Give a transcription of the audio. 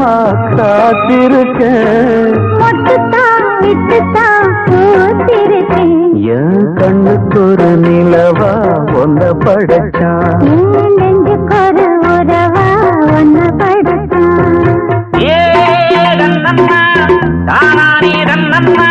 வருஷமா காத்திருக்கேன். என் கண்ணுக்கு ஒரு நிலவா ஒன்ன படைச்சான். நெஞ்சுக்கொரு உறவா ஒன்ன படைச்சான். ஏ ரன்னம்மா தானானே ரன்னம்மா